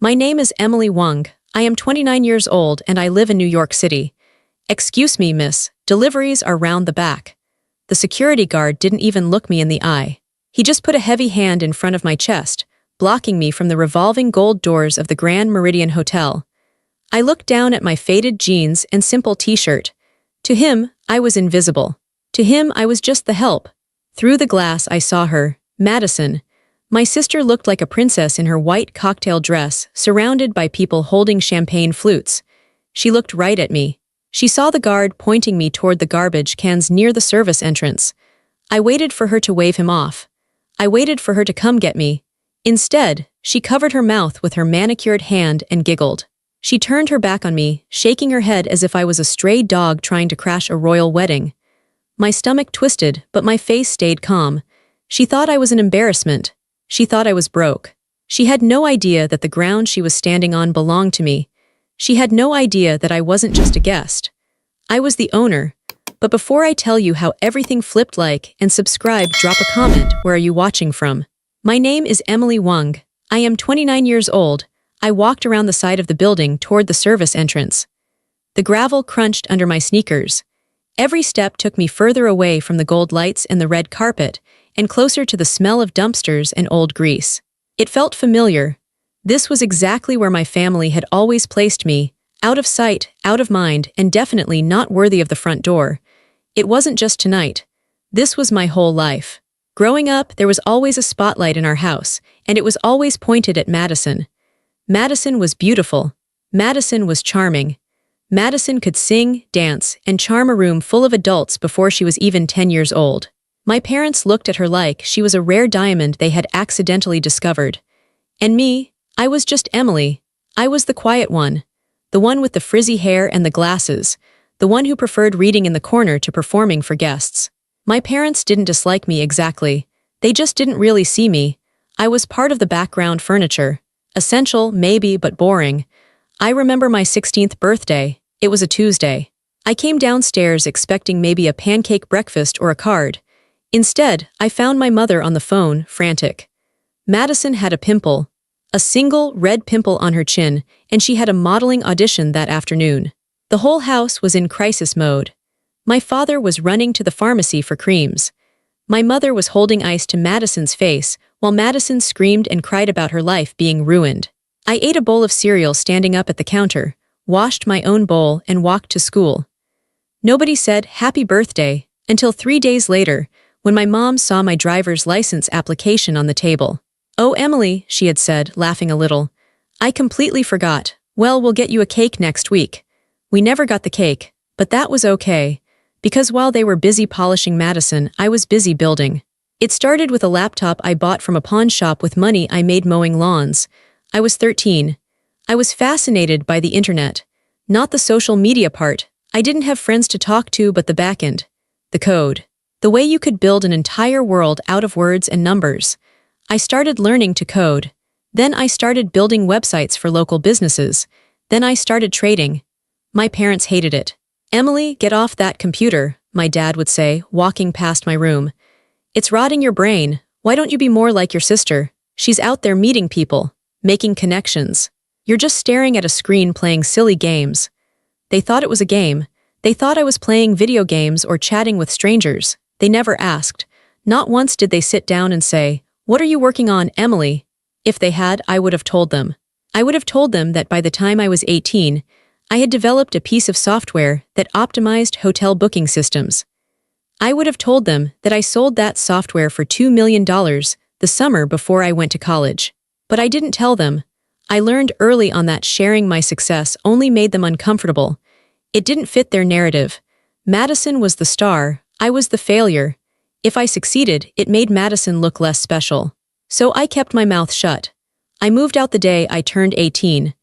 My name is Emily Wang. I am 29 years old and I live in New York City. Excuse me, miss, deliveries are round the back. The security guard didn't even look me in the eye. He just put a heavy hand in front of my chest, blocking me from the revolving gold doors of the Grand Meridian Hotel. I looked down at my faded jeans and simple t-shirt. To him, I was invisible. To him, I was just the help. Through the glass, I saw her, Madison. My sister looked like a princess in her white cocktail dress, surrounded by people holding champagne flutes. She looked right at me. She saw the guard pointing me toward the garbage cans near the service entrance. I waited for her to wave him off. I waited for her to come get me. Instead, she covered her mouth with her manicured hand and giggled. She turned her back on me, shaking her head as if I was a stray dog trying to crash a royal wedding. My stomach twisted, but my face stayed calm. She thought I was an embarrassment. She thought I was broke. She had no idea that the ground she was standing on belonged to me. She had no idea that I wasn't just a guest. I was the owner. But before I tell you how everything flipped and subscribe, drop a comment. Where are you watching from? My name is Emily Wang. I am 29 years old. I walked around the side of the building toward the service entrance. The gravel crunched under my sneakers. Every step took me further away from the gold lights and the red carpet, and closer to the smell of dumpsters and old grease. It felt familiar. This was exactly where my family had always placed me, out of sight, out of mind, and definitely not worthy of the front door. It wasn't just tonight. This was my whole life. Growing up, there was always a spotlight in our house, and it was always pointed at Madison. Madison was beautiful. Madison was charming. Madison could sing, dance, and charm a room full of adults before she was even 10 years old. My parents looked at her like she was a rare diamond they had accidentally discovered. And me, I was just Emily. I was the quiet one. The one with the frizzy hair and the glasses. The one who preferred reading in the corner to performing for guests. My parents didn't dislike me exactly. They just didn't really see me. I was part of the background furniture. Essential, maybe, but boring. I remember my 16th birthday. It was a Tuesday. I came downstairs expecting maybe a pancake breakfast or a card. Instead, I found my mother on the phone, frantic. Madison had a pimple. A single, red pimple on her chin, and she had a modeling audition that afternoon. The whole house was in crisis mode. My father was running to the pharmacy for creams. My mother was holding ice to Madison's face, while Madison screamed and cried about her life being ruined. I ate a bowl of cereal standing up at the counter, washed my own bowl, and walked to school. Nobody said happy birthday until 3 days later, when my mom saw my driver's license application on the table. "Oh, Emily," she had said, laughing a little. "I completely forgot. Well, we'll get you a cake next week." We never got the cake, but that was okay. Because while they were busy polishing Madison, I was busy building. It started with a laptop I bought from a pawn shop with money I made mowing lawns. I was 13. I was fascinated by the internet. Not the social media part. I didn't have friends to talk to but the backend. The code. The way you could build an entire world out of words and numbers. I started learning to code. Then I started building websites for local businesses. Then I started trading. My parents hated it. "Emily, get off that computer," my dad would say, walking past my room. "It's rotting your brain. Why don't you be more like your sister? She's out there meeting people, making connections. You're just staring at a screen playing silly games." They thought it was a game. They thought I was playing video games or chatting with strangers. They never asked. Not once did they sit down and say, "What are you working on, Emily?" If they had, I would have told them. I would have told them that by the time I was 18, I had developed a piece of software that optimized hotel booking systems. I would have told them that I sold that software for $2 million the summer before I went to college. But I didn't tell them. I learned early on that sharing my success only made them uncomfortable. It didn't fit their narrative. Madison was the star, I was the failure. If I succeeded, it made Madison look less special. So I kept my mouth shut. I moved out the day I turned 18.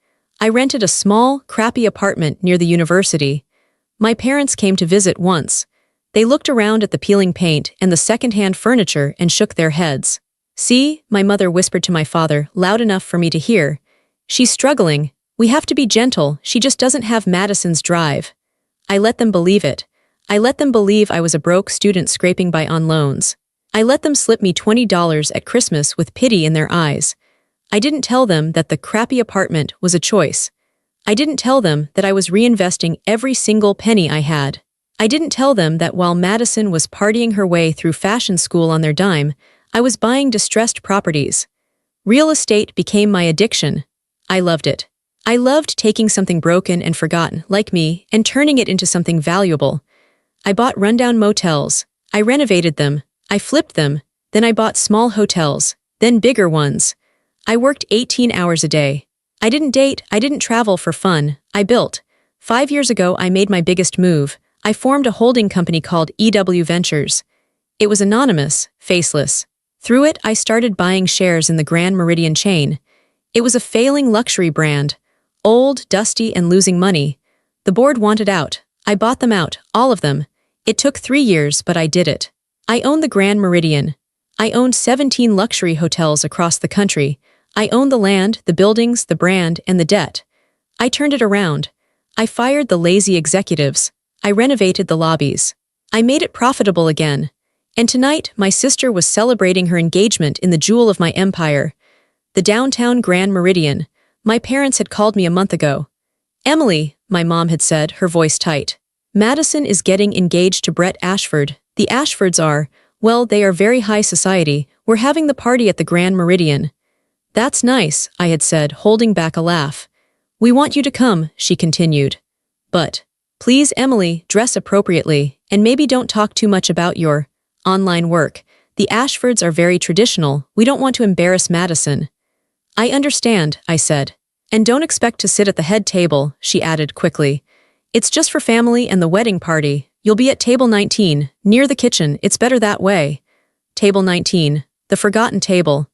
I rented a small, crappy apartment near the university. My parents came to visit once. They looked around at the peeling paint and the second-hand furniture and shook their heads. "See," my mother whispered to my father, loud enough for me to hear. "She's struggling. We have to be gentle. She just doesn't have Madison's drive." I let them believe it. I let them believe I was a broke student scraping by on loans. I let them slip me $20 at Christmas with pity in their eyes. I didn't tell them that the crappy apartment was a choice. I didn't tell them that I was reinvesting every single penny I had. I didn't tell them that while Madison was partying her way through fashion school on their dime, I was buying distressed properties. Real estate became my addiction. I loved it. I loved taking something broken and forgotten, like me, and turning it into something valuable. I bought rundown motels. I renovated them. I flipped them. Then I bought small hotels, then bigger ones. I worked 18 hours a day. I didn't date, I didn't travel for fun. I built. 5 years ago, I made my biggest move. I formed a holding company called EW Ventures. It was anonymous, faceless. Through it, I started buying shares in the Grand Meridian chain. It was a failing luxury brand. Old, dusty, and losing money. The board wanted out. I bought them out, all of them. It took 3 years, but I did it. I owned the Grand Meridian. I owned 17 luxury hotels across the country. I owned the land, the buildings, the brand, and the debt. I turned it around. I fired the lazy executives. I renovated the lobbies. I made it profitable again. And tonight, my sister was celebrating her engagement in the jewel of my empire, the downtown Grand Meridian. My parents had called me a month ago. "Emily," my mom had said, her voice tight. "Madison is getting engaged to Brett Ashford. The Ashfords are, well, they are very high society. We're having the party at the Grand Meridian." "That's nice," I had said, holding back a laugh. "We want you to come," she continued. "But, please, Emily, dress appropriately, and maybe don't talk too much about your online work. The Ashfords are very traditional. We don't want to embarrass Madison." "I understand," I said. "And don't expect to sit at the head table," she added quickly. "It's just for family and the wedding party. You'll be at table 19, near the kitchen. It's better that way." Table 19, the forgotten table.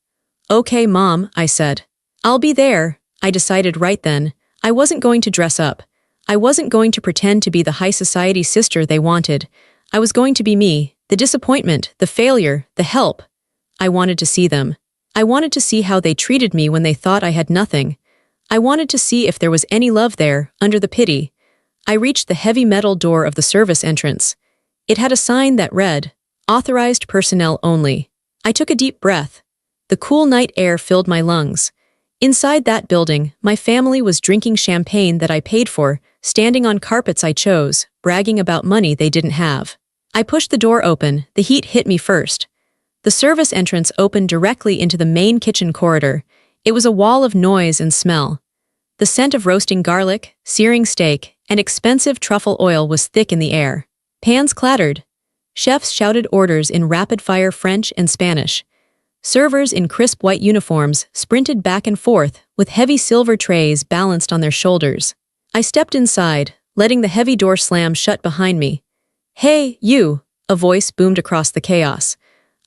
"Okay, Mom," I said. "I'll be there." I decided right then. I wasn't going to dress up. I wasn't going to pretend to be the high society sister they wanted. I was going to be me, the disappointment, the failure, the help. I wanted to see them. I wanted to see how they treated me when they thought I had nothing. I wanted to see if there was any love there, under the pity. I reached the heavy metal door of the service entrance. It had a sign that read, "Authorized personnel only." I took a deep breath. The cool night air filled my lungs. Inside that building, my family was drinking champagne that I paid for, standing on carpets I chose, bragging about money they didn't have. I pushed the door open. The heat hit me first. The service entrance opened directly into the main kitchen corridor. It was a wall of noise and smell. The scent of roasting garlic, searing steak, and expensive truffle oil was thick in the air. Pans clattered. Chefs shouted orders in rapid-fire French and Spanish. Servers in crisp white uniforms sprinted back and forth, with heavy silver trays balanced on their shoulders. I stepped inside, letting the heavy door slam shut behind me. "Hey, you!" a voice boomed across the chaos.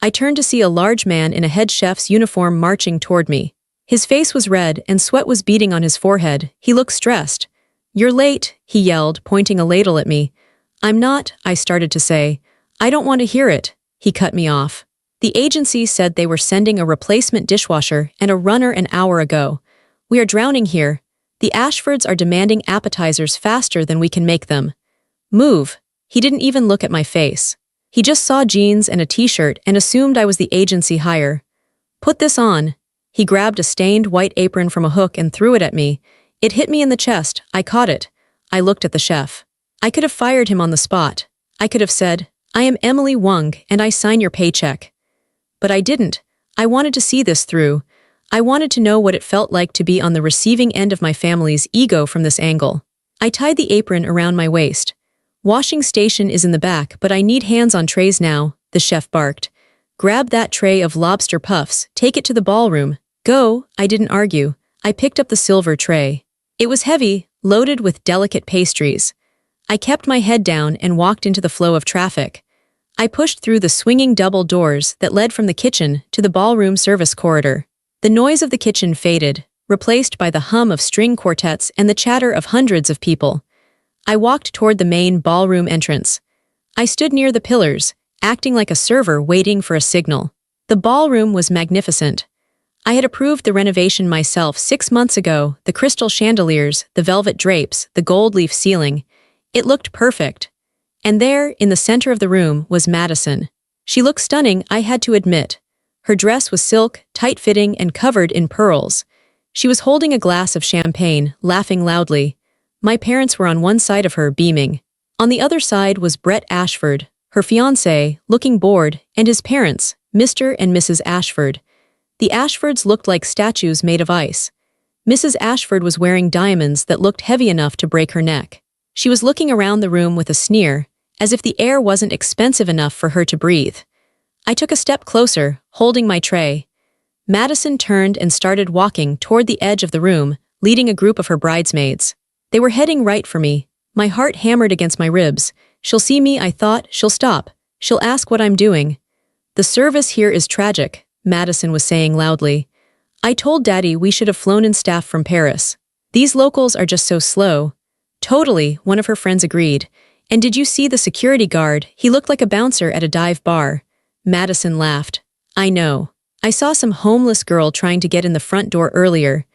I turned to see a large man in a head chef's uniform marching toward me. His face was red and sweat was beading on his forehead. He looked stressed. "You're late," he yelled, pointing a ladle at me. "I'm not," I started to say. "I don't want to hear it." He cut me off. "The agency said they were sending a replacement dishwasher and a runner an hour ago. We are drowning here. The Ashfords are demanding appetizers faster than we can make them. Move." He didn't even look at my face. He just saw jeans and a t-shirt and assumed I was the agency hire. "Put this on." He grabbed a stained white apron from a hook and threw it at me. It hit me in the chest. I caught it. I looked at the chef. I could have fired him on the spot. I could have said, "I am Emily Wong and I sign your paycheck." But I didn't. I wanted to see this through. I wanted to know what it felt like to be on the receiving end of my family's ego from this angle. I tied the apron around my waist. "Washing station is in the back, but I need hands on trays now," the chef barked. "Grab that tray of lobster puffs, take it to the ballroom. Go." I didn't argue. I picked up the silver tray. It was heavy, loaded with delicate pastries. I kept my head down and walked into the flow of traffic. I pushed through the swinging double doors that led from the kitchen to the ballroom service corridor. The noise of the kitchen faded, replaced by the hum of string quartets and the chatter of hundreds of people. I walked toward the main ballroom entrance. I stood near the pillars, acting like a server waiting for a signal. The ballroom was magnificent. I had approved the renovation myself 6 months ago, the crystal chandeliers, the velvet drapes, the gold leaf ceiling. It looked perfect. And there, in the center of the room, was Madison. She looked stunning, I had to admit. Her dress was silk, tight-fitting, and covered in pearls. She was holding a glass of champagne, laughing loudly. My parents were on one side of her, beaming. On the other side was Brett Ashford, her fiancé, looking bored, and his parents, Mr. and Mrs. Ashford. The Ashfords looked like statues made of ice. Mrs. Ashford was wearing diamonds that looked heavy enough to break her neck. She was looking around the room with a sneer, as if the air wasn't expensive enough for her to breathe. I took a step closer, holding my tray. Madison turned and started walking toward the edge of the room, leading a group of her bridesmaids. They were heading right for me. My heart hammered against my ribs. She'll see me, I thought. She'll stop. She'll ask what I'm doing. The service here is tragic, Madison was saying loudly. I told Daddy we should have flown in staff from Paris. These locals are just so slow. Totally, one of her friends agreed. And did you see the security guard? He looked like a bouncer at a dive bar. Madison laughed. I know. I saw some homeless girl trying to get in the front door earlier.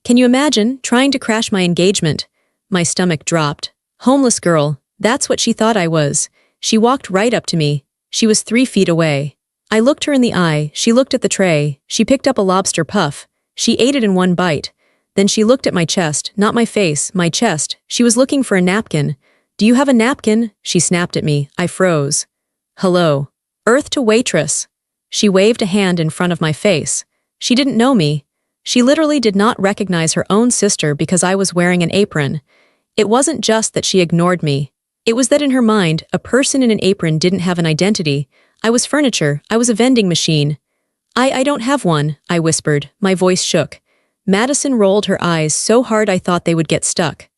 Can you imagine, trying to crash my engagement? My stomach dropped. Homeless girl, that's what she thought I was. She walked right up to me. She was 3 feet away. I looked her in the eye, she looked at the tray, she picked up a lobster puff. She ate it in one bite. Then she looked at my chest, not my face, my chest. She was looking for a napkin. Do you have a napkin? She snapped at me. I froze. Hello. Earth to waitress. She waved a hand in front of my face. She didn't know me. She literally did not recognize her own sister because I was wearing an apron. It wasn't just that she ignored me. It was that in her mind, a person in an apron didn't have an identity. I was furniture. I was a vending machine. I don't have one, I whispered. My voice shook. Madison rolled her eyes so hard I thought they would get stuck.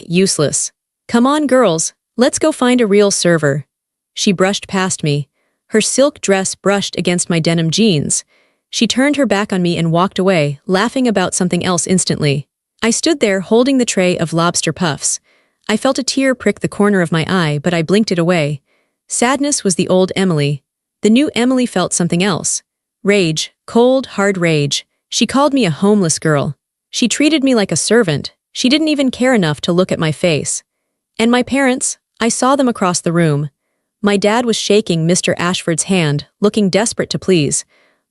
Useless. Come on, girls. Let's go find a real server. She brushed past me. Her silk dress brushed against my denim jeans. She turned her back on me and walked away, laughing about something else instantly. I stood there holding the tray of lobster puffs. I felt a tear prick the corner of my eye, but I blinked it away. Sadness was the old Emily. The new Emily felt something else. Rage, cold, hard rage. She called me a homeless girl. She treated me like a servant. She didn't even care enough to look at my face. And my parents, I saw them across the room. My dad was shaking Mr. Ashford's hand, looking desperate to please.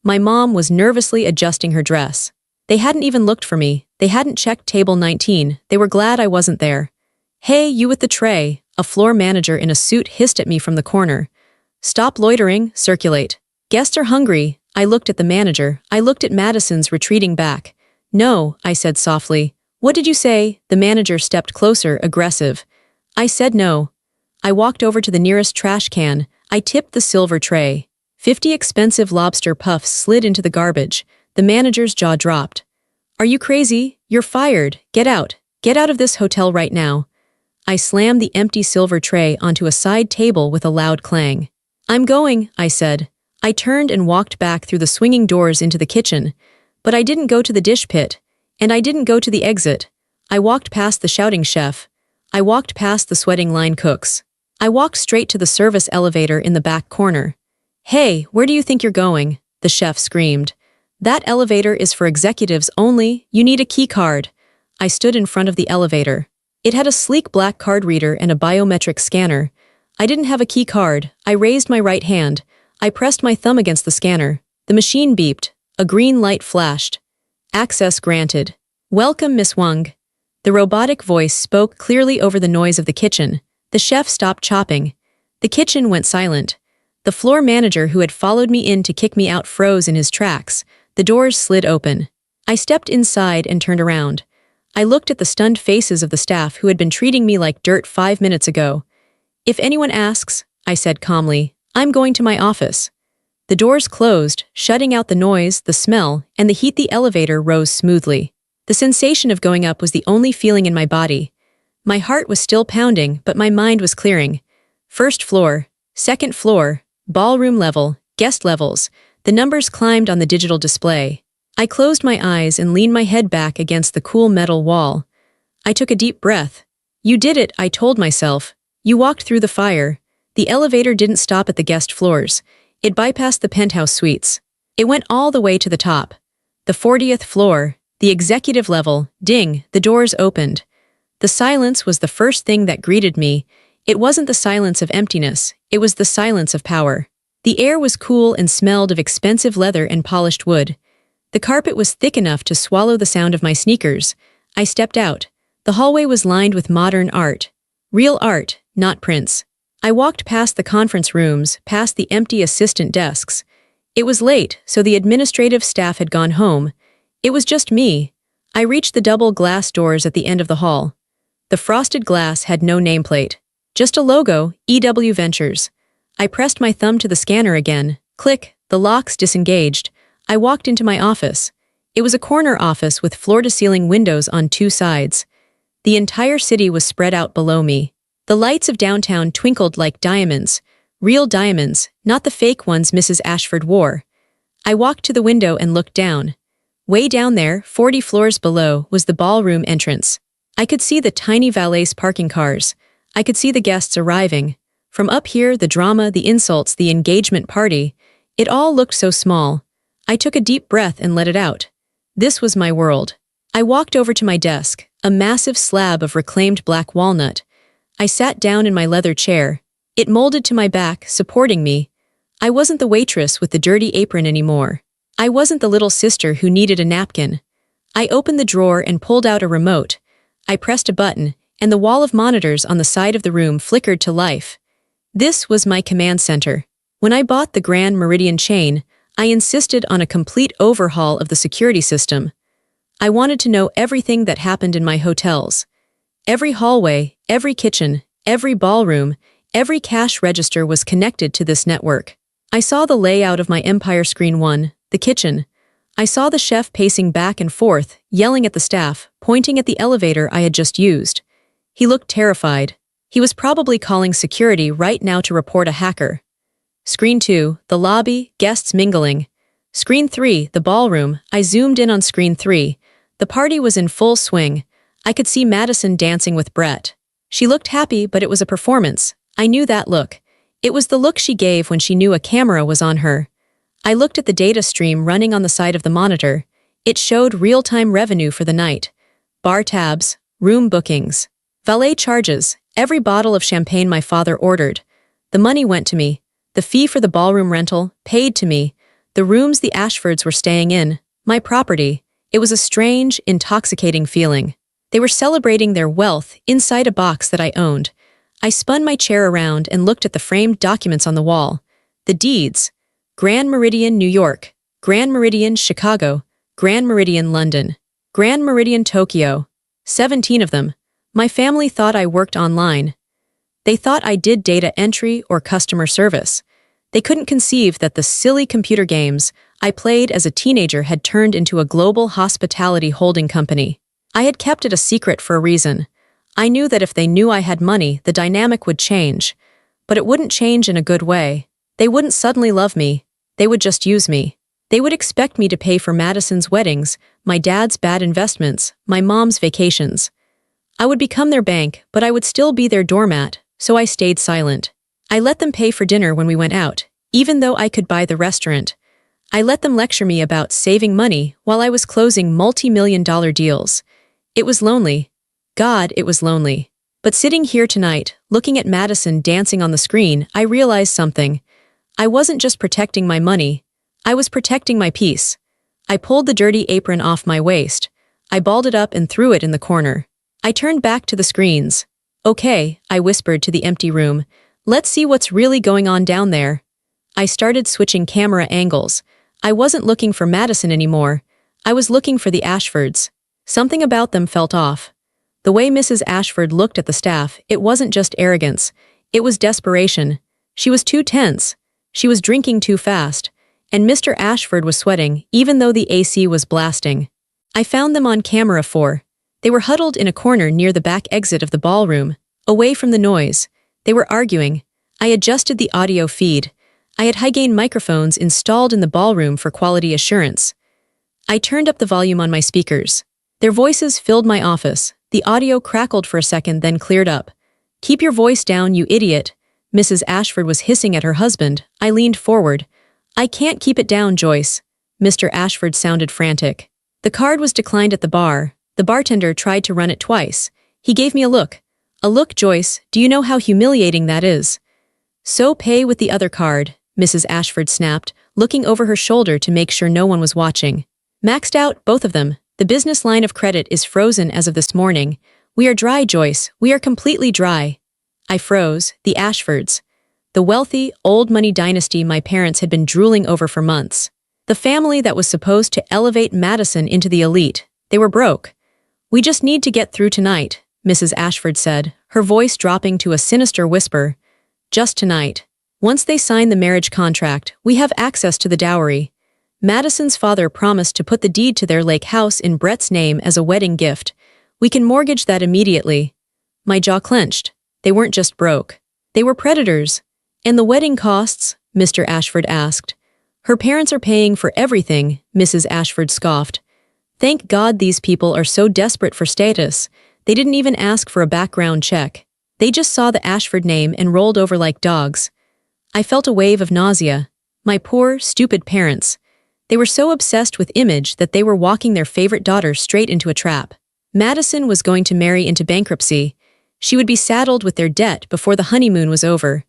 My mom was nervously adjusting her dress. They hadn't even looked for me. They hadn't checked table 19. They were glad I wasn't there. Hey, you with the tray, a floor manager in a suit hissed at me from the corner. Stop loitering, circulate. Guests are hungry. I looked at the manager. I looked at Madison's retreating back. No, I said softly. What did you say? The manager stepped closer, aggressive. I said no. I walked over to the nearest trash can. I tipped the silver tray. 50 expensive lobster puffs slid into the garbage. The manager's jaw dropped. Are you crazy? You're fired. Get out. Get out of this hotel right now. I slammed the empty silver tray onto a side table with a loud clang. I'm going, I said. I turned and walked back through the swinging doors into the kitchen. But I didn't go to the dish pit. And I didn't go to the exit. I walked past the shouting chef. I walked past the sweating line cooks. I walked straight to the service elevator in the back corner. Hey, where do you think you're going? The chef screamed. That elevator is for executives only. You need a key card. I stood in front of the elevator. It had a sleek black card reader and a biometric scanner. I didn't have a key card. I raised my right hand. I pressed my thumb against the scanner. The machine beeped. A green light flashed. Access granted. Welcome, Miss Wang. The robotic voice spoke clearly over the noise of the kitchen. The chef stopped chopping. The kitchen went silent. The floor manager who had followed me in to kick me out froze in his tracks. The doors slid open. I stepped inside and turned around. I looked at the stunned faces of the staff who had been treating me like dirt 5 minutes ago. If anyone asks, I said calmly, I'm going to my office. The doors closed, shutting out the noise, the smell, and the heat. The elevator rose smoothly. The sensation of going up was the only feeling in my body. My heart was still pounding, but my mind was clearing. First floor, second floor, ballroom level, guest levels. The numbers climbed on the digital display. I closed my eyes and leaned my head back against the cool metal wall. I took a deep breath. You did it, I told myself. You walked through the fire. The elevator didn't stop at the guest floors. It bypassed the penthouse suites. It went all the way to the top. The 40th floor, the executive level. Ding, the doors opened. The silence was the first thing that greeted me. It wasn't the silence of emptiness, it was the silence of power. The air was cool and smelled of expensive leather and polished wood. The carpet was thick enough to swallow the sound of my sneakers. I stepped out. The hallway was lined with modern art. Real art, not prints. I walked past the conference rooms, past the empty assistant desks. It was late, so the administrative staff had gone home. It was just me. I reached the double glass doors at the end of the hall. The frosted glass had no nameplate. Just a logo, EW Ventures. I pressed my thumb to the scanner again. Click, the locks disengaged. I walked into my office. It was a corner office with floor-to-ceiling windows on two sides. The entire city was spread out below me. The lights of downtown twinkled like diamonds. Real diamonds, not the fake ones Mrs. Ashford wore. I walked to the window and looked down. Way down there, 40 floors below, was the ballroom entrance. I could see the tiny valet's parking cars. I could see the guests arriving. From up here, the drama, the insults, the engagement party. It all looked so small. I took a deep breath and let it out. This was my world. I walked over to my desk, a massive slab of reclaimed black walnut. I sat down in my leather chair. It molded to my back, supporting me. I wasn't the waitress with the dirty apron anymore. I wasn't the little sister who needed a napkin. I opened the drawer and pulled out a remote. I pressed a button, and the wall of monitors on the side of the room flickered to life. This was my command center. When I bought the Grand Meridian chain, I insisted on a complete overhaul of the security system. I wanted to know everything that happened in my hotels. Every hallway, every kitchen, every ballroom, every cash register was connected to this network. I saw the layout of my Empire Screen 1, the kitchen. I saw the chef pacing back and forth, yelling at the staff, pointing at the elevator I had just used. He looked terrified. He was probably calling security right now to report a hacker. Screen 2, the lobby, guests mingling. Screen 3, the ballroom. I zoomed in on Screen 3. The party was in full swing. I could see Madison dancing with Brett. She looked happy, but it was a performance. I knew that look. It was the look she gave when she knew a camera was on her. I looked at the data stream running on the side of the monitor. It showed real-time revenue for the night. Bar tabs, room bookings, valet charges, every bottle of champagne my father ordered. The money went to me. The fee for the ballroom rental, paid to me. The rooms the Ashfords were staying in, my property. It was a strange, intoxicating feeling. They were celebrating their wealth inside a box that I owned. I spun my chair around and looked at the framed documents on the wall. The deeds. Grand Meridian, New York. Grand Meridian, Chicago. Grand Meridian, London. Grand Meridian, Tokyo. 17 of them. My family thought I worked online. They thought I did data entry or customer service. They couldn't conceive that the silly computer games I played as a teenager had turned into a global hospitality holding company. I had kept it a secret for a reason. I knew that if they knew I had money, the dynamic would change. But it wouldn't change in a good way. They wouldn't suddenly love me. They would just use me. They would expect me to pay for Madison's weddings, my dad's bad investments, my mom's vacations. I would become their bank, but I would still be their doormat, so I stayed silent. I let them pay for dinner when we went out, even though I could buy the restaurant. I let them lecture me about saving money while I was closing multi-million-dollar deals. It was lonely. God, it was lonely. But sitting here tonight, looking at Madison dancing on the screen, I realized something. I wasn't just protecting my money. I was protecting my peace. I pulled the dirty apron off my waist. I balled it up and threw it in the corner. I turned back to the screens. Okay, I whispered to the empty room. Let's see what's really going on down there. I started switching camera angles. I wasn't looking for Madison anymore. I was looking for the Ashfords. Something about them felt off. The way Mrs. Ashford looked at the staff, it wasn't just arrogance. It was desperation. She was too tense. She was drinking too fast. And Mr. Ashford was sweating, even though the AC was blasting. I found them on camera 4. They were huddled in a corner near the back exit of the ballroom, away from the noise. They were arguing. I adjusted the audio feed. I had high-gain microphones installed in the ballroom for quality assurance. I turned up the volume on my speakers. Their voices filled my office. The audio crackled for a second, then cleared up. "Keep your voice down, you idiot." Mrs. Ashford was hissing at her husband. I leaned forward. "I can't keep it down, Joyce." Mr. Ashford sounded frantic. The card was declined at the bar. The bartender tried to run it twice. He gave me a look. "A look, Joyce, do you know how humiliating that is?" "So pay with the other card," Mrs. Ashford snapped, looking over her shoulder to make sure no one was watching. Maxed out, both of them. The business line of credit is frozen as of this morning. We are dry, Joyce. We are completely dry. I froze. The Ashfords. The wealthy, old money dynasty my parents had been drooling over for months. The family that was supposed to elevate Madison into the elite. They were broke. We just need to get through tonight, Mrs. Ashford said, her voice dropping to a sinister whisper. Just tonight. Once they sign the marriage contract, we have access to the dowry. Madison's father promised to put the deed to their lake house in Brett's name as a wedding gift. We can mortgage that immediately. My jaw clenched. They weren't just broke. They were predators. And the wedding costs? Mr. Ashford asked. Her parents are paying for everything, Mrs. Ashford scoffed. Thank God these people are so desperate for status. They didn't even ask for a background check. They just saw the Ashford name and rolled over like dogs. I felt a wave of nausea. My poor, stupid parents. They were so obsessed with image that they were walking their favorite daughter straight into a trap. Madison was going to marry into bankruptcy. She would be saddled with their debt before the honeymoon was over.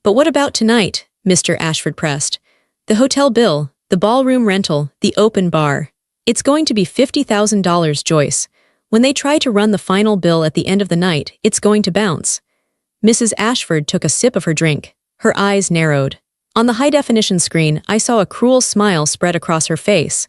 But what about tonight? Mr. Ashford pressed. The hotel bill, the ballroom rental, the open bar. It's going to be $50,000, Joyce. When they try to run the final bill at the end of the night, it's going to bounce. Mrs. Ashford took a sip of her drink. Her eyes narrowed. On the high-definition screen, I saw a cruel smile spread across her face.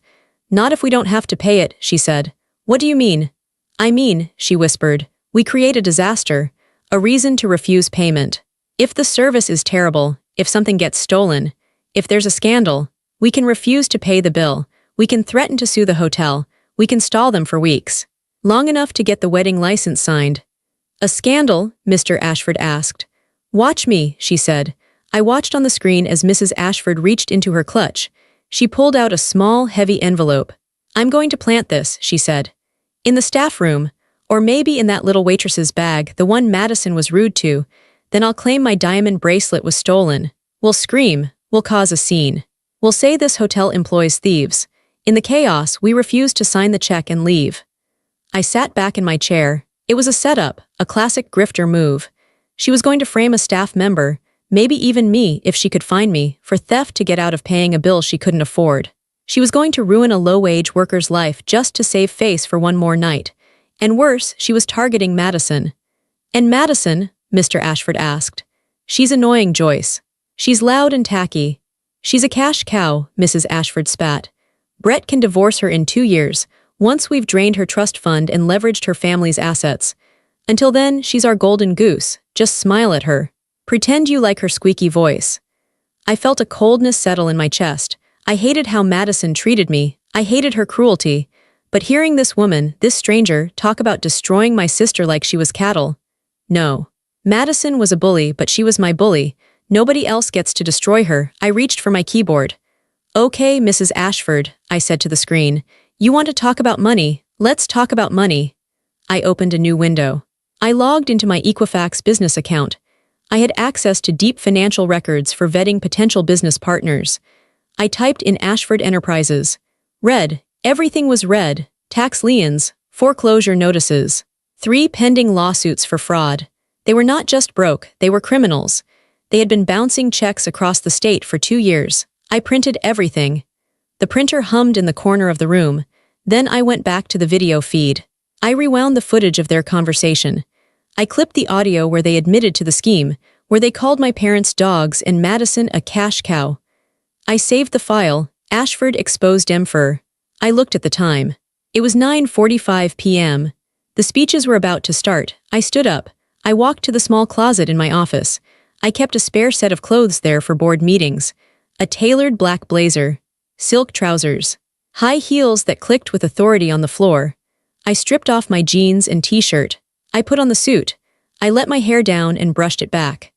Not if we don't have to pay it, she said. What do you mean? I mean, she whispered, we create a disaster, a reason to refuse payment. If the service is terrible, if something gets stolen, if there's a scandal, we can refuse to pay the bill, we can threaten to sue the hotel, we can stall them for weeks. Long enough to get the wedding license signed. A scandal? Mr. Ashford asked. Watch me, she said. I watched on the screen as Mrs. Ashford reached into her clutch. She pulled out a small, heavy envelope. I'm going to plant this, she said. In the staff room, or maybe in that little waitress's bag, the one Madison was rude to. Then I'll claim my diamond bracelet was stolen. We'll scream. We'll cause a scene. We'll say this hotel employs thieves. In the chaos, we refuse to sign the check and leave. I sat back in my chair. It was a setup, a classic grifter move. She was going to frame a staff member, maybe even me if she could find me, for theft to get out of paying a bill she couldn't afford. She was going to ruin a low-wage worker's life just to save face for one more night. And worse, she was targeting Madison. And Madison? Mr. Ashford asked. She's annoying, Joyce. She's loud and tacky. She's a cash cow, Mrs. Ashford spat. Brett can divorce her in 2 years, once we've drained her trust fund and leveraged her family's assets. Until then, she's our golden goose. Just smile at her. Pretend you like her squeaky voice. I felt a coldness settle in my chest. I hated how Madison treated me. I hated her cruelty. But hearing this woman, this stranger, talk about destroying my sister like she was cattle. No. Madison was a bully, but she was my bully. Nobody else gets to destroy her. I reached for my keyboard. Okay, Mrs. Ashford, I said to the screen. You want to talk about money? Let's talk about money. I opened a new window. I logged into my Equifax business account. I had access to deep financial records for vetting potential business partners. I typed in Ashford Enterprises. Red. Everything was red. Tax liens, foreclosure notices. 3 pending lawsuits for fraud. They were not just broke, they were criminals. They had been bouncing checks across the state for 2 years. I printed everything. The printer hummed in the corner of the room. Then I went back to the video feed. I rewound the footage of their conversation. I clipped the audio where they admitted to the scheme, where they called my parents dogs and Madison a cash cow. I saved the file. Ashford exposed Demfer. I looked at the time. It was 9:45 p.m. The speeches were about to start. I stood up. I walked to the small closet in my office. I kept a spare set of clothes there for board meetings. A tailored black blazer. Silk trousers. High heels that clicked with authority on the floor. I stripped off my jeans and t-shirt. I put on the suit. I let my hair down and brushed it back.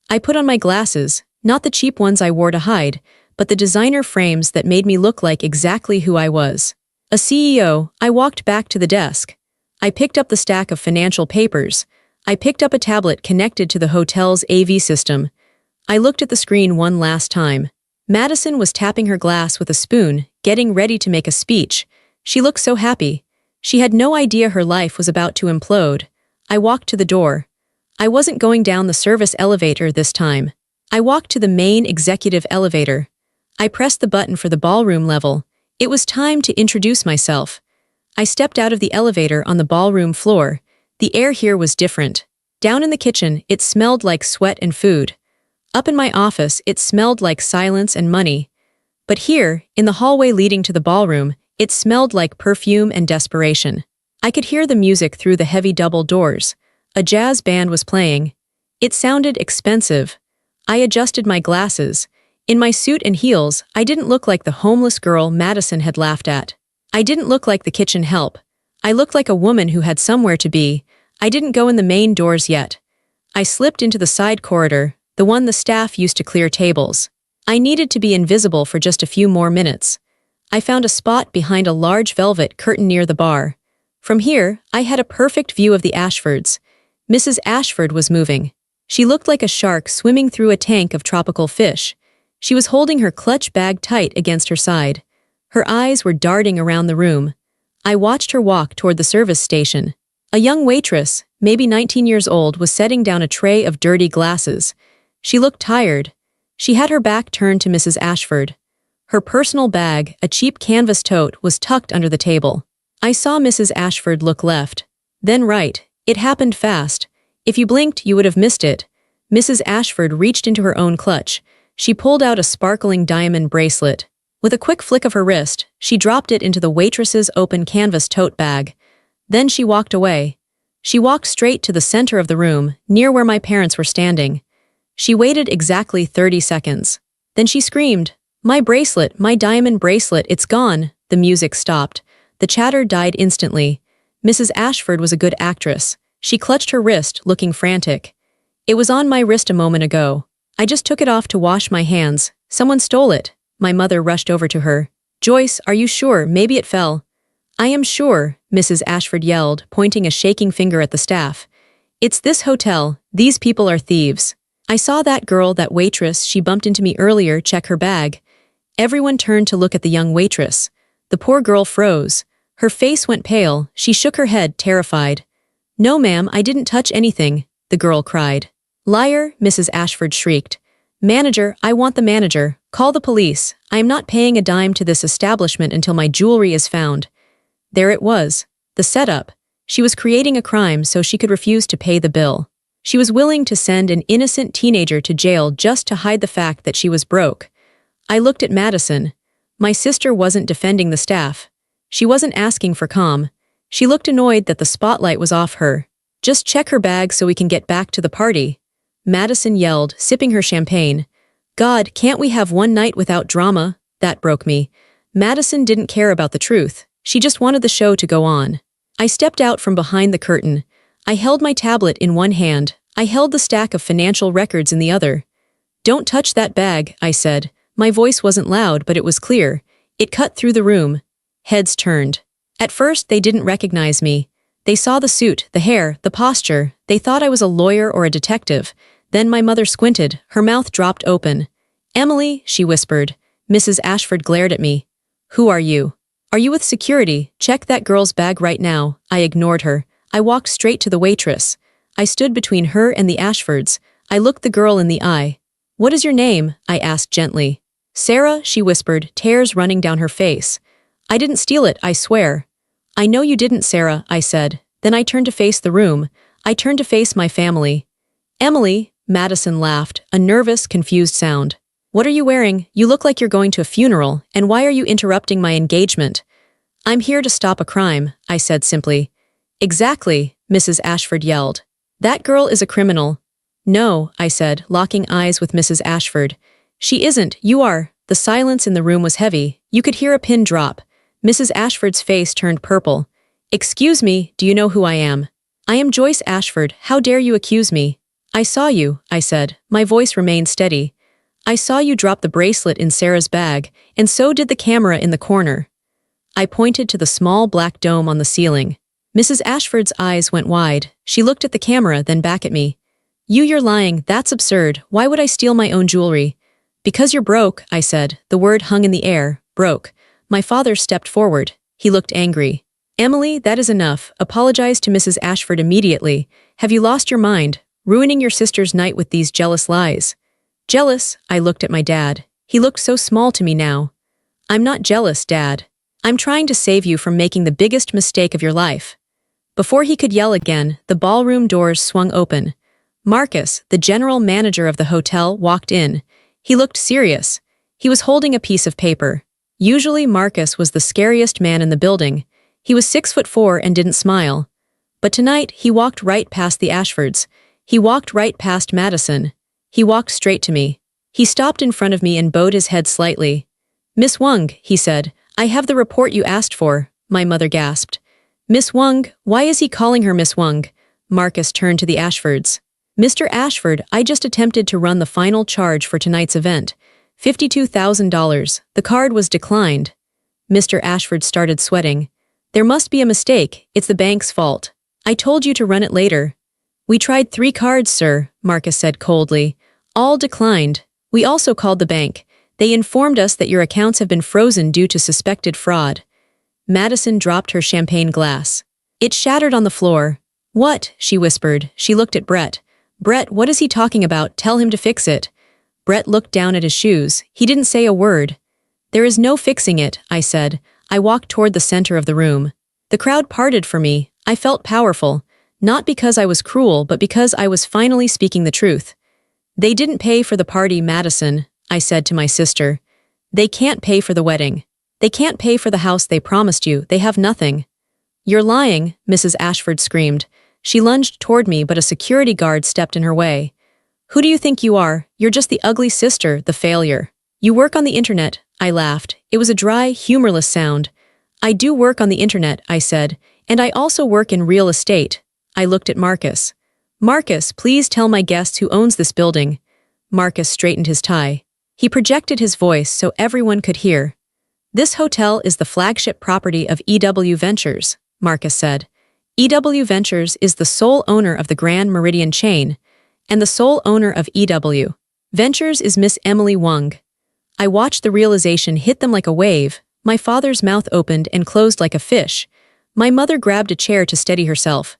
I put on my glasses, not the cheap ones I wore to hide, but the designer frames that made me look like exactly who I was. A CEO, I walked back to the desk. I picked up the stack of financial papers. I picked up a tablet connected to the hotel's AV system. I looked at the screen one last time. Madison was tapping her glass with a spoon, getting ready to make a speech. She looked so happy. She had no idea her life was about to implode. I walked to the door. I wasn't going down the service elevator this time. I walked to the main executive elevator. I pressed the button for the ballroom level. It was time to introduce myself. I stepped out of the elevator on the ballroom floor. The air here was different. Down in the kitchen, it smelled like sweat and food. Up in my office, it smelled like silence and money. But here, in the hallway leading to the ballroom, it smelled like perfume and desperation. I could hear the music through the heavy double doors. A jazz band was playing. It sounded expensive. I adjusted my glasses. In my suit and heels, I didn't look like the homeless girl Madison had laughed at. I didn't look like the kitchen help. I looked like a woman who had somewhere to be. I didn't go in the main doors yet. I slipped into the side corridor, the one the staff used to clear tables. I needed to be invisible for just a few more minutes. I found a spot behind a large velvet curtain near the bar. From here, I had a perfect view of the Ashfords. Mrs. Ashford was moving. She looked like a shark swimming through a tank of tropical fish. She was holding her clutch bag tight against her side. Her eyes were darting around the room. I watched her walk toward the service station. A young waitress, maybe 19 years old, was setting down a tray of dirty glasses. She looked tired. She had her back turned to Mrs. Ashford. Her personal bag, a cheap canvas tote, was tucked under the table. I saw Mrs. Ashford look left, then right. It happened fast. If you blinked, you would have missed it. Mrs. Ashford reached into her own clutch. She pulled out a sparkling diamond bracelet. With a quick flick of her wrist, she dropped it into the waitress's open canvas tote bag. Then she walked away. She walked straight to the center of the room, near where my parents were standing. She waited exactly 30 seconds. Then she screamed, "My bracelet, my diamond bracelet, it's gone!" The music stopped. The chatter died instantly. Mrs. Ashford was a good actress. She clutched her wrist, looking frantic. "It was on my wrist a moment ago. I just took it off to wash my hands. Someone stole it." My mother rushed over to her. "Joyce, are you sure? Maybe it fell." "I am sure," Mrs. Ashford yelled, pointing a shaking finger at the staff. "It's this hotel. These people are thieves. I saw that girl, that waitress she bumped into me earlier, check her bag." Everyone turned to look at the young waitress. The poor girl froze. Her face went pale. She shook her head, terrified. "No, ma'am, I didn't touch anything," the girl cried. "Liar," Mrs. Ashford shrieked. "Manager, I want the manager. Call the police. I am not paying a dime to this establishment until my jewelry is found." There it was. The setup. She was creating a crime so she could refuse to pay the bill. She was willing to send an innocent teenager to jail just to hide the fact that she was broke. I looked at Madison. My sister wasn't defending the staff. She wasn't asking for calm. She looked annoyed that the spotlight was off her. "Just check her bag so we can get back to the party," Madison yelled, sipping her champagne. "God, can't we have one night without drama?" That broke me. Madison didn't care about the truth. She just wanted the show to go on. I stepped out from behind the curtain. I held my tablet in one hand. I held the stack of financial records in the other. "Don't touch that bag," I said. My voice wasn't loud, but it was clear. It cut through the room. Heads turned. At first, they didn't recognize me. They saw the suit, the hair, the posture. They thought I was a lawyer or a detective. Then my mother squinted. Her mouth dropped open. "Emily," she whispered. Mrs. Ashford glared at me. "Who are you?" "Are you with security? Check that girl's bag right now." I ignored her. I walked straight to the waitress. I stood between her and the Ashfords. I looked the girl in the eye. "What is your name?" I asked gently. "Sarah," she whispered, tears running down her face. "I didn't steal it, I swear." "I know you didn't, Sarah," I said. Then I turned to face the room. I turned to face my family. "Emily," Madison laughed, a nervous, confused sound. "What are you wearing? You look like you're going to a funeral, and why are you interrupting my engagement?" "I'm here to stop a crime," I said simply. "Exactly," Mrs. Ashford yelled. "That girl is a criminal." "No," I said, locking eyes with Mrs. Ashford. "She isn't, you are." The silence in the room was heavy. You could hear a pin drop. Mrs. Ashford's face turned purple. "Excuse me, do you know who I am?" "I am Joyce Ashford. How dare you accuse me?" "I saw you," I said. My voice remained steady. "I saw you drop the bracelet in Sarah's bag, and so did the camera in the corner." I pointed to the small black dome on the ceiling. Mrs. Ashford's eyes went wide. She looked at the camera, then back at me. You're lying. That's absurd. Why would I steal my own jewelry?" "Because you're broke," I said. The word hung in the air. Broke. My father stepped forward. He looked angry. "Emily, that is enough. Apologize to Mrs. Ashford immediately. Have you lost your mind? Ruining your sister's night with these jealous lies." "Jealous?" I looked at my dad. He looked so small to me now. "I'm not jealous, Dad." I'm trying to save you from making the biggest mistake of your life." Before he could yell again, the ballroom doors swung open. Marcus, the general manager of the hotel, walked in. He looked serious. He was holding a piece of paper. Usually Marcus was the scariest man in the building. He was 6'4" and didn't smile. But tonight, he walked right past the Ashfords. He walked right past Madison. He walked straight to me. He stopped in front of me and bowed his head slightly. "Miss Wang," he said, "I have the report you asked for," my mother gasped. "Miss Wang, why is he calling her Miss Wang?" Marcus turned to the Ashfords. "Mr. Ashford, I just attempted to run the final charge for tonight's event. $52,000. The card was declined." Mr. Ashford started sweating. "There must be a mistake. It's the bank's fault. I told you to run it later." "We tried 3 cards, sir," Marcus said coldly. "All declined. We also called the bank. They informed us that your accounts have been frozen due to suspected fraud." Madison dropped her champagne glass. It shattered on the floor. "What?" she whispered. She looked at Brett. "Brett, what is he talking about? Tell him to fix it." Brett looked down at his shoes. He didn't say a word. "There is no fixing it," I said. I walked toward the center of the room. The crowd parted for me. I felt powerful, not because I was cruel, but because I was finally speaking the truth. "They didn't pay for the party, Madison," I said to my sister. "They can't pay for the wedding. They can't pay for the house they promised you. They have nothing." "You're lying," Mrs. Ashford screamed. She lunged toward me, but a security guard stepped in her way. "Who do you think you are? You're just the ugly sister, the failure." "You work on the internet," I laughed. It was a dry, humorless sound. "I do work on the internet," I said, "and I also work in real estate." I looked at Marcus. "Marcus, please tell my guests who owns this building." Marcus straightened his tie. He projected his voice so everyone could hear. "This hotel is the flagship property of EW Ventures," Marcus said. EW Ventures is the sole owner of the Grand Meridian chain, and the sole owner of EW Ventures is Miss Emily Wang. I watched the realization hit them like a wave. My father's mouth opened and closed like a fish. My mother grabbed a chair to steady herself.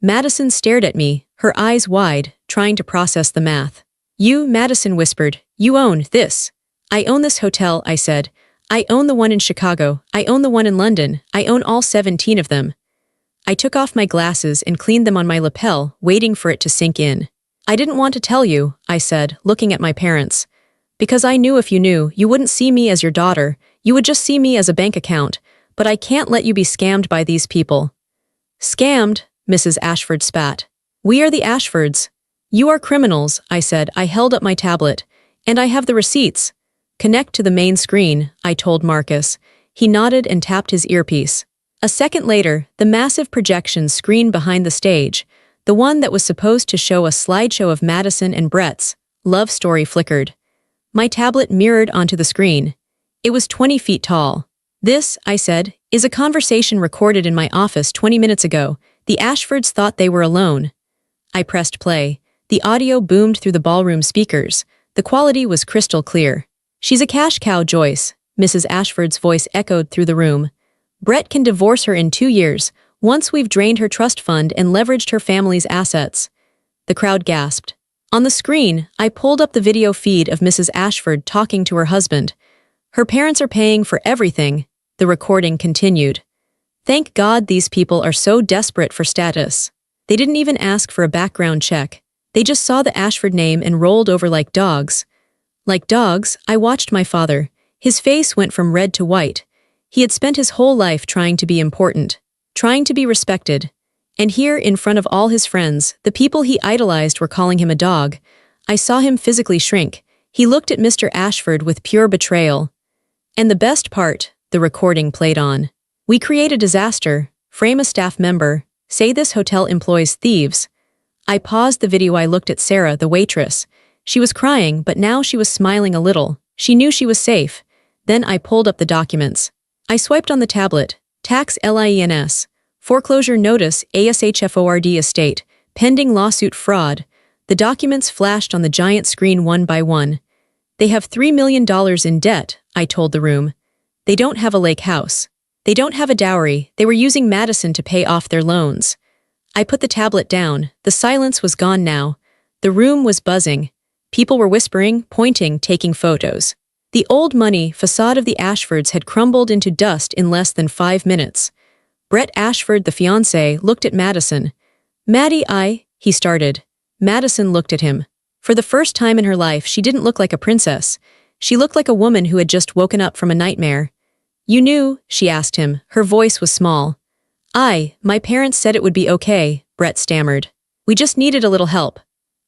Madison stared at me, her eyes wide, trying to process the math. "You," Madison whispered, "you own this." "I own this hotel," I said. "I own the one in Chicago. I own the one in London. I own all 17 of them." I took off my glasses and cleaned them on my lapel, waiting for it to sink in. "I didn't want to tell you," I said, looking at my parents. "Because I knew if you knew, you wouldn't see me as your daughter. You would just see me as a bank account. But I can't let you be scammed by these people." "Scammed?" Mrs. Ashford spat. "We are the Ashfords." "You are criminals," I said. I held up my tablet. "And I have the receipts." "Connect to the main screen," I told Marcus. He nodded and tapped his earpiece. A second later, the massive projection screen behind the stage, the one that was supposed to show a slideshow of Madison and Brett's love story, flickered. My tablet mirrored onto the screen. It was 20 feet tall. "This," I said, "is a conversation recorded in my office 20 minutes ago. The Ashfords thought they were alone." I pressed play. The audio boomed through the ballroom speakers. The quality was crystal clear. "She's a cash cow, Joyce," Mrs. Ashford's voice echoed through the room. "Brett can divorce her in 2 years, once we've drained her trust fund and leveraged her family's assets." The crowd gasped. On the screen, I pulled up the video feed of Mrs. Ashford talking to her husband. "Her parents are paying for everything," the recording continued. "Thank God these people are so desperate for status. They didn't even ask for a background check. They just saw the Ashford name and rolled over like dogs." Like dogs, I watched my father. His face went from red to white. He had spent his whole life trying to be important, trying to be respected. And here, in front of all his friends, the people he idolized were calling him a dog. I saw him physically shrink. He looked at Mr. Ashford with pure betrayal. "And the best part," the recording played on. "We create a disaster, frame a staff member, say this hotel employs thieves." I paused the video. I looked at Sarah, the waitress. She was crying, but now she was smiling a little. She knew she was safe. Then I pulled up the documents. I swiped on the tablet. Tax LIENS. Foreclosure notice ASHFORD estate. Pending lawsuit fraud. The documents flashed on the giant screen one by one. "They have $3 million in debt," I told the room. "They don't have a lake house. They don't have a dowry. They were using Madison to pay off their loans." I put the tablet down. The silence was gone now. The room was buzzing. People were whispering, pointing, taking photos. The old money facade of the Ashfords had crumbled into dust in less than 5 minutes. Brett Ashford, the fiancé, looked at Madison. "Maddie, he started. Madison looked at him. For the first time in her life, she didn't look like a princess. She looked like a woman who had just woken up from a nightmare. "You knew?" she asked him. Her voice was small. My parents said it would be okay," Brett stammered. "We just needed a little help."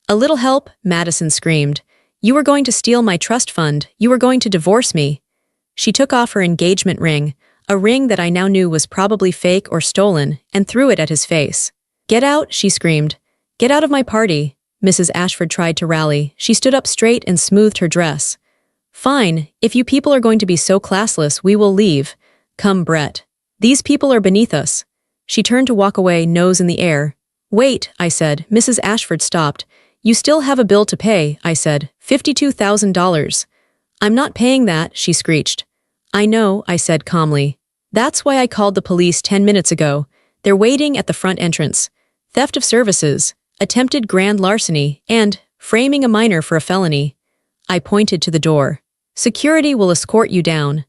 "A little help?" Madison screamed. "You were going to steal my trust fund. You were going to divorce me." She took off her engagement ring, a ring that I now knew was probably fake or stolen, and threw it at his face. "Get out," she screamed. "Get out of my party." Mrs. Ashford tried to rally. She stood up straight and smoothed her dress. "Fine, if you people are going to be so classless, we will leave. Come, Brett. These people are beneath us." She turned to walk away, nose in the air. "Wait," I said. Mrs. Ashford stopped. "You still have a bill to pay," I said. $52,000. "I'm not paying that," she screeched. "I know," I said calmly. "That's why I called the police 10 minutes ago. They're waiting at the front entrance. Theft of services, attempted grand larceny, and framing a minor for a felony." I pointed to the door. "Security will escort you down."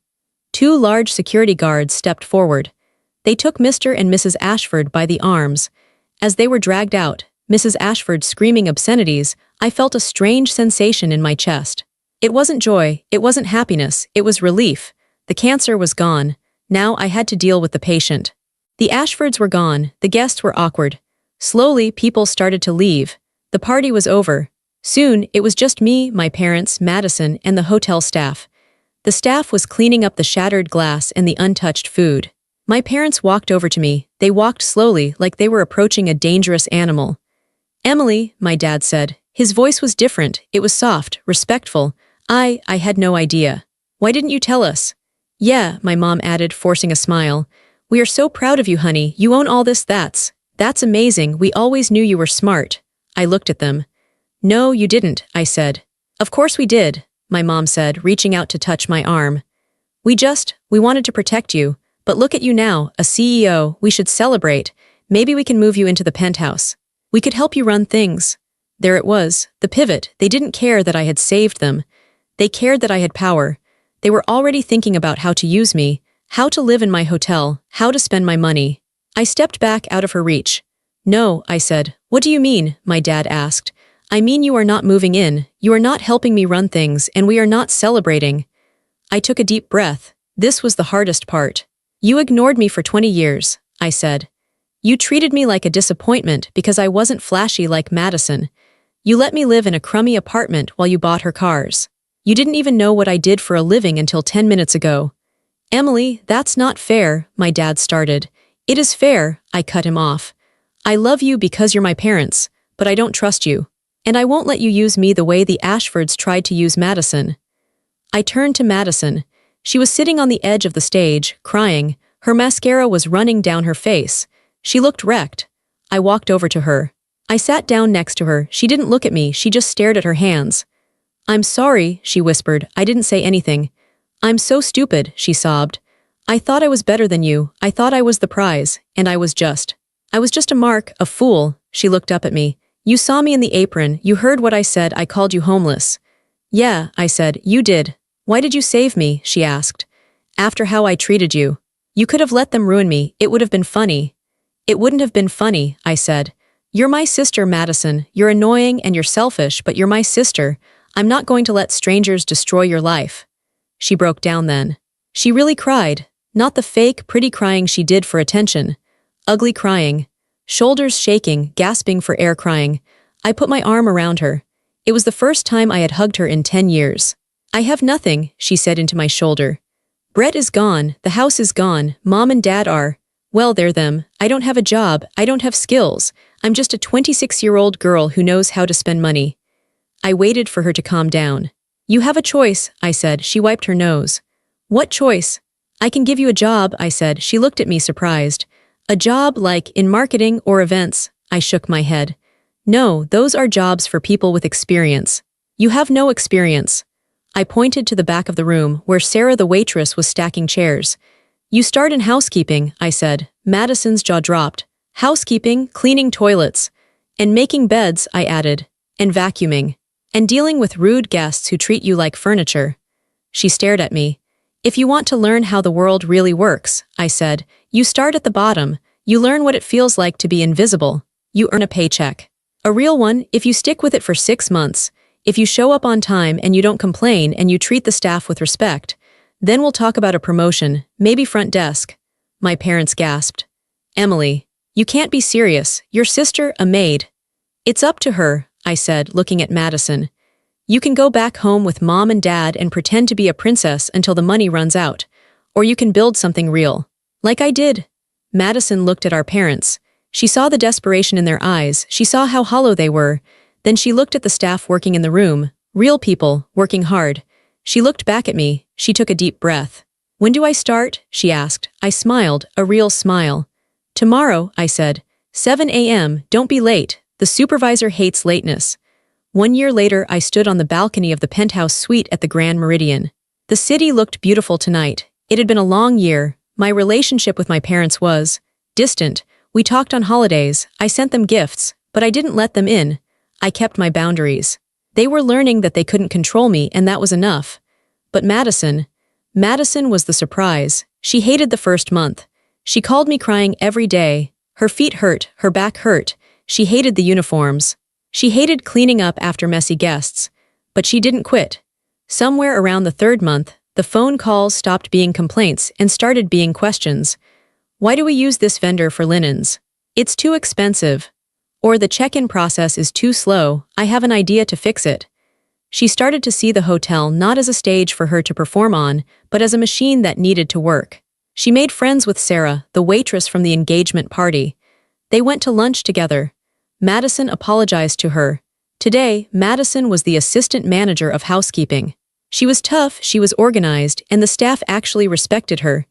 2 large security guards stepped forward. They took Mr. and Mrs. Ashford by the arms. As they were dragged out, Mrs. Ashford screaming obscenities, I felt a strange sensation in my chest. It wasn't joy, it wasn't happiness, it was relief. The cancer was gone. Now I had to deal with the patient. The Ashfords were gone, the guests were awkward. Slowly, people started to leave. The party was over. Soon, it was just me, my parents, Madison, and the hotel staff. The staff was cleaning up the shattered glass and the untouched food. My parents walked over to me. They walked slowly, like they were approaching a dangerous animal. "Emily," my dad said. His voice was different. It was soft, respectful. I had no idea. "Why didn't you tell us?" "Yeah," my mom added, forcing a smile. "We are so proud of you, honey. You own all this. That's amazing. We always knew you were smart." I looked at them. "No, you didn't," I said. "Of course we did," my mom said, reaching out to touch my arm. We wanted to protect you. But look at you now, a CEO. We should celebrate. Maybe we can move you into the penthouse. We could help you run things." There it was, the pivot. They didn't care that I had saved them. They cared that I had power. They were already thinking about how to use me, how to live in my hotel, how to spend my money. I stepped back out of her reach. "No," I said. "What do you mean?" my dad asked. "I mean you are not moving in, you are not helping me run things, and we are not celebrating." I took a deep breath. This was the hardest part. "You ignored me for 20 years, I said. "You treated me like a disappointment because I wasn't flashy like Madison. You let me live in a crummy apartment while you bought her cars. You didn't even know what I did for a living until 10 minutes ago." "Emily, that's not fair," my dad started. "It is fair," I cut him off. "I love you because you're my parents, but I don't trust you. And I won't let you use me the way the Ashfords tried to use Madison." I turned to Madison. She was sitting on the edge of the stage, crying. Her mascara was running down her face. She looked wrecked. I walked over to her. I sat down next to her. She didn't look at me, she just stared at her hands. "I'm sorry," she whispered. I didn't say anything. "I'm so stupid," she sobbed. "I thought I was better than you. I thought I was the prize, and I was just a mark, a fool." She looked up at me. "You saw me in the apron, you heard what I said, I called you homeless." "Yeah," I said, "you did." "Why did you save me?" she asked. "After how I treated you. You could have let them ruin me, it would have been funny." "It wouldn't have been funny," I said. "You're my sister, Madison. You're annoying and you're selfish, but you're my sister. I'm not going to let strangers destroy your life." She broke down then. She really cried. Not the fake, pretty crying she did for attention. Ugly crying. Shoulders shaking, gasping for air crying. I put my arm around her. It was the first time I had hugged her in 10 years. "I have nothing," she said into my shoulder. "Brett is gone, the house is gone, Mom and Dad are. Well, they're them. I don't have a job, I don't have skills. I'm just a 26-year-old girl who knows how to spend money." I waited for her to calm down. "You have a choice," I said. She wiped her nose. "What choice?" "I can give you a job," I said. She looked at me surprised. "A job like in marketing or events?" I shook my head. "No, those are jobs for people with experience. You have no experience." I pointed to the back of the room, where Sarah the waitress was stacking chairs. "You start in housekeeping," I said. Madison's jaw dropped. "Housekeeping, cleaning toilets. And making beds," I added. "And vacuuming. And dealing with rude guests who treat you like furniture." She stared at me. If you want to learn how the world really works, I said, you start at the bottom. You learn what it feels like to be invisible. You earn a paycheck. A real one if you stick with it for 6 months. If you show up on time and you don't complain and you treat the staff with respect. Then we'll talk about a promotion, maybe front desk. My parents gasped. Emily, you can't be serious. Your sister, a maid. It's up to her, I said, looking at Madison. You can go back home with mom and dad and pretend to be a princess until the money runs out. Or you can build something real. Like I did. Madison looked at our parents. She saw the desperation in their eyes. She saw how hollow they were. Then she looked at the staff working in the room. Real people, working hard. She looked back at me. She took a deep breath. When do I start? She asked. I smiled, a real smile. Tomorrow, I said. 7 a.m., don't be late. The supervisor hates lateness. 1 year later, I stood on the balcony of the penthouse suite at the Grand Meridian. The city looked beautiful tonight. It had been a long year. My relationship with my parents was distant. We talked on holidays. I sent them gifts, but I didn't let them in. I kept my boundaries. They were learning that they couldn't control me, and that was enough. But Madison was the surprise. She hated the first month. She called me crying every day. Her feet hurt, her back hurt. She hated the uniforms. She hated cleaning up after messy guests. But she didn't quit. Somewhere around the 3rd month, the phone calls stopped being complaints and started being questions. Why do we use this vendor for linens? It's too expensive. Or the check-in process is too slow. I have an idea to fix it. She started to see the hotel not as a stage for her to perform on, but as a machine that needed to work. She made friends with Sarah, the waitress from the engagement party. They went to lunch together. Madison apologized to her. Today, Madison was the assistant manager of housekeeping. She was tough, she was organized, and the staff actually respected her.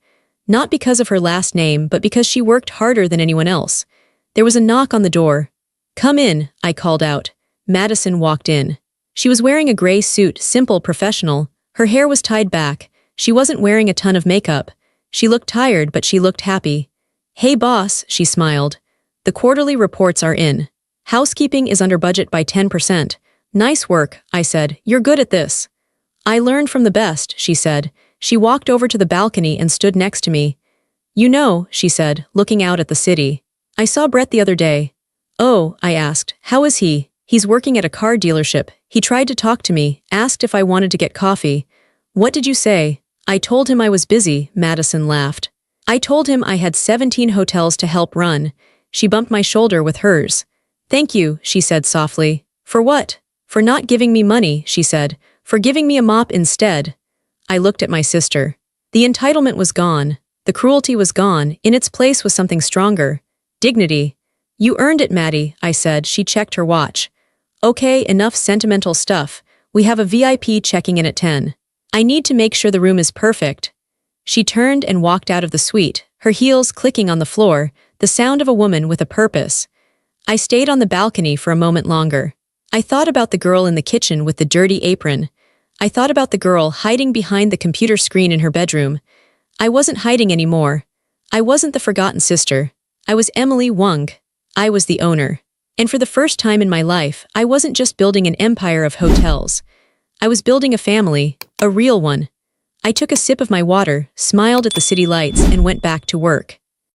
Not because of her last name, but because she worked harder than anyone else. There was a knock on the door. Come in, I called out. Madison walked in. She was wearing a gray suit, simple, professional. Her hair was tied back. She wasn't wearing a ton of makeup. She looked tired, but she looked happy. Hey boss, she smiled. The quarterly reports are in. Housekeeping is under budget by 10%. Nice work, I said. You're good at this. I learned from the best, she said. She walked over to the balcony and stood next to me. You know, she said, looking out at the city. I saw Brett the other day. Oh, I asked, how is he? He's working at a car dealership. He tried to talk to me, asked if I wanted to get coffee. What did you say? I told him I was busy, Madison laughed. I told him I had 17 hotels to help run. She bumped my shoulder with hers. Thank you, she said softly. For what? For not giving me money, she said. For giving me a mop instead. I looked at my sister. The entitlement was gone. The cruelty was gone. In its place was something stronger. Dignity. You earned it, Maddie, I said. She checked her watch. Okay, enough sentimental stuff. We have a VIP checking in at 10. I need to make sure the room is perfect. She turned and walked out of the suite, her heels clicking on the floor, the sound of a woman with a purpose. I stayed on the balcony for a moment longer. I thought about the girl in the kitchen with the dirty apron. I thought about the girl hiding behind the computer screen in her bedroom. I wasn't hiding anymore. I wasn't the forgotten sister. I was Emily Wang. I was the owner. And for the first time in my life, I wasn't just building an empire of hotels. I was building a family, a real one. I took a sip of my water, smiled at the city lights, and went back to work.